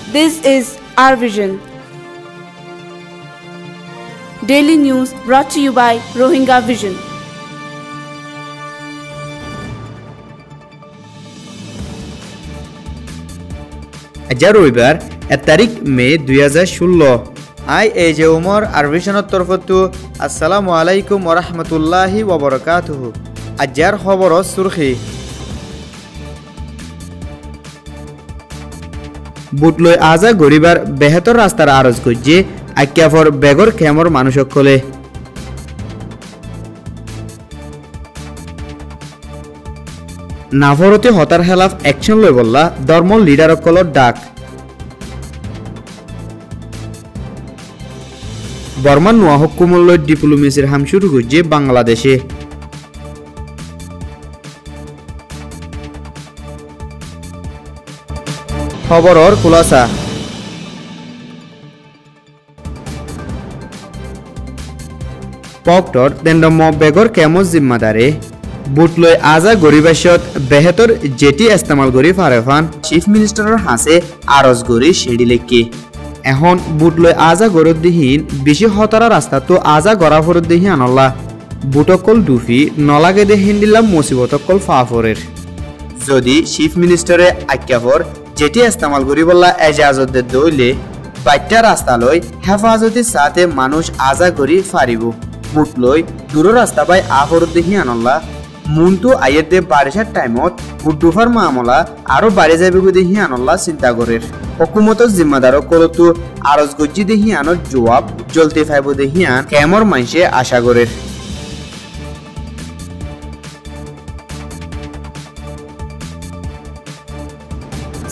This is our vision. Daily news brought to you by Rohingya Vision. আজ রবিবার 1 তারিখ মে 2016 আই এজে উমর আর ভিশনের তরফতো আসসালামু আলাইকুম ওয়া রাহমাতুল্লাহি ওয়া বারাকাতুহু আজর খবর সুরখি বুটলই আজা গরিবার বেহতর রাস্তার আরজ করছে আক্যাফর বেগর খেমর মানুষকলে নাফরতে হতার খেলাফ অ্যাকশন লই বললা ধর্ম লিডাৰসকলৰ ডাক বর্মান নোয়া হুকুমলৈ ডিপ্লোমেসির হাম শুরু করছে বাংলাদেশে খবরর খুলাসা পক্টর তেন্ডম বেগর কেমন জিম্মাদারে বুটলই আজা গরিবাসত বেহতর জেটি ইস্তেমাল করি ফারেফান চিফ মিনিস্টারের হাসে আরজ গরি সেডি লেখি এখন বুটলই আজা গরদ্দিহীন বেশি হতারা রাস্তা তো আজা গড়া ফরদ্দিহি আনল্লা বুটকল ডুফি নলাগে দে হিন্দিল্লা মুসিবতকল ফাফরের যদি চিফ মিনিস্টারে আজ্ঞাফর জেটি ইস্তেমাল করি বললা এজাজত দে দইলে বাইটা রাস্তা লই হেফাজতির সাথে মানুষ আজা করি ফারিব বুটলই দূর রাস্তা বাই আফরদ্দিহি আনল্লা মুনতু আয়ের দে বারিশার টাইমত বুড্ডুফার মামলা আরো বাড়ি যাবে দেখি আনল্লা চিন্তা করের হুকুমতর জিম্মাদারক কলতু আরজ গজ্জি দেখি আনত জবাব জ্বলতে ফাইব দেখি আন কেমর মাইসে আশা করের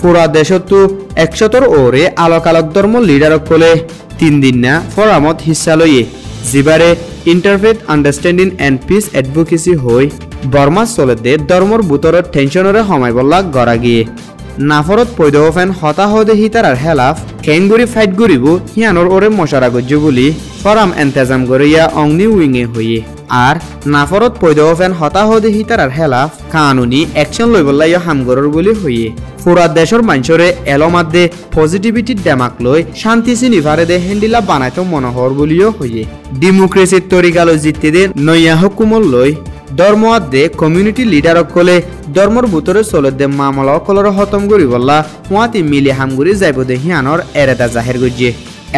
পুরা দেশতো 100 ওরে আলোক আলোক ধর্ম লিডারক কলে 3 দিন না ফরামত হিস্সা লইয়ে জিবারে interfaith understanding and peace advocacy হই বর্মা চলে দে ধর্মর বুতরত টেনশনরে সময় বললা গড়া গিয়ে নাফরত পৈদফেন হতাহদে হিতারার হেলাফ খেংগুড়ি ফাইট গুড়িব হিয়ানোর ওরে মশারা গজ্জ বলি ফরাম এন্তেজাম করিয়া অগ্নি উইঙে হইয়ে আর নাফরত পৈদফেন হতাহদে হিতারার হেলাফ কানুনি অ্যাকশন লই বললাইয়া হামগরর বলি হইয়ে পুরা দেশের মানুষরে এলমাদে পজিটিভিটির ডেমাক লই শান্তি চিনিভারে দে হেন্ডিলা বানাইতো মনোহর বলিও হইয়ে ডেমোক্রেসির তরিকালো জিততে দে নইয়া হুকুমল লই ধর্মদে কমিউনিটি লিডারক কলে ধর্মর ভিতরে চলে দে মামলা কলর হতম করি বললা হুয়াতি মিলি হামগুড়ি যাইব দে হিয়ানোর এরেদা জাহের গজ্জে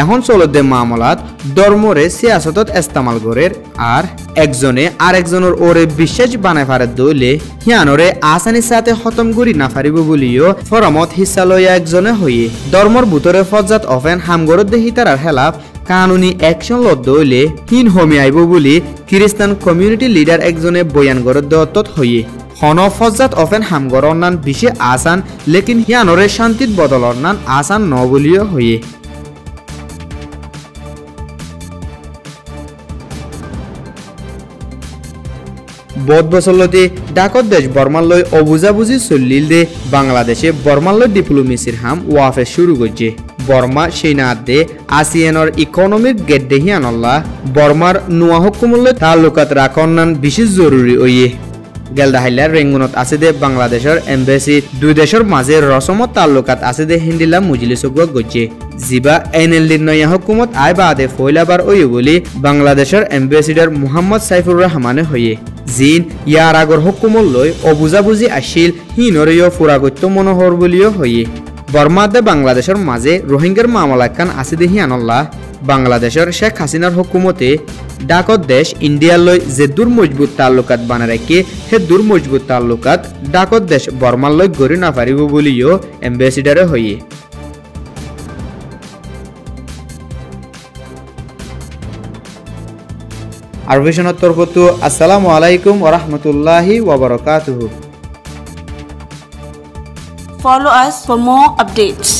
এখন চলে দে মামলাত ধর্মরে সিয়াসতত ইস্তেমাল করের আর একজনে আরেকজনের ওরে বিশ্বাস বানায় ফারে দইলে হিয়ানোরে আসানির সাথে হতম করি না ফারিব বলিও ফরমত হিস্সা লইয়া একজনে হইয়ে ধর্মর ভিতরে ফজ্জাত অফেন হামগরত দেহি তারার হেলাফ কানুনি অ্যাকশন লত দইলে হিন হমি আইব বলি খ্রিস্টান কমিউনিটি লিডার একজনে বয়ান গরত দেওয়াত হইয়ে হন ফজ্জাত অফেন হামগর অন্যান বিশে আসান লেকিন হিয়ানোরে শান্তিত বদল অন্যান আসান ন বলিও হইয়ে বহুত বছরলতি ডাকত দেশ বর্মালয় অবুজাবুজি চলিল দে বাংলাদেশে বর্মালয় ডিপ্লোমেসির হাম ওয়াফে শুরু করছে বর্মা সেনাত দে আসিয়ানর ইকোনমিক গেট দেহি আনল্লা বর্মার নোয়া হুকুমলে তালুকাত রাখনান বিশেষ জরুরি ওয়ে গেলদাহাইলার রেঙ্গুনত আছে দে বাংলাদেশের এমবেসি দুই দেশের মাঝে রসমত তালুকাত আছে দে হিন্দিলা মুজলি সগুয়া গজ্জে জিবা এনএলডির নয়া হুকুমত আয় বাদে ফয়লাবার ওই বলি বাংলাদেশের এমবেসিডার মুহাম্মদ সাইফুর রহমানে হয়ে জিন ইয়ার আগর হুকুমল লই অবুজাবুজি আসিল হিনরেও ফুরাগত্য মনোহর বলিও হয়ে বর্মাদে বাংলাদেশের মাঝে রোহিঙ্গার মামলা কান আছে দেহি আনল্লা বাংলাদেশের শেখ হাসিনার হুকুমতে ডাকত দেশ ইন্ডিয়ার লই যে দূর মজবুত তাল্লুকাত বানা রাখে হে দূর মজবুত তাল্লুকাত ডাকত দেশ বর্মার লই গড়ি না পারিব বলিও এম্বাসিডারে হইয়ে আরভিশনের তরফতো আসসালামু আলাইকুম ওয়া রাহমাতুল্লাহি ওয়া বারাকাতুহু Follow us for more updates.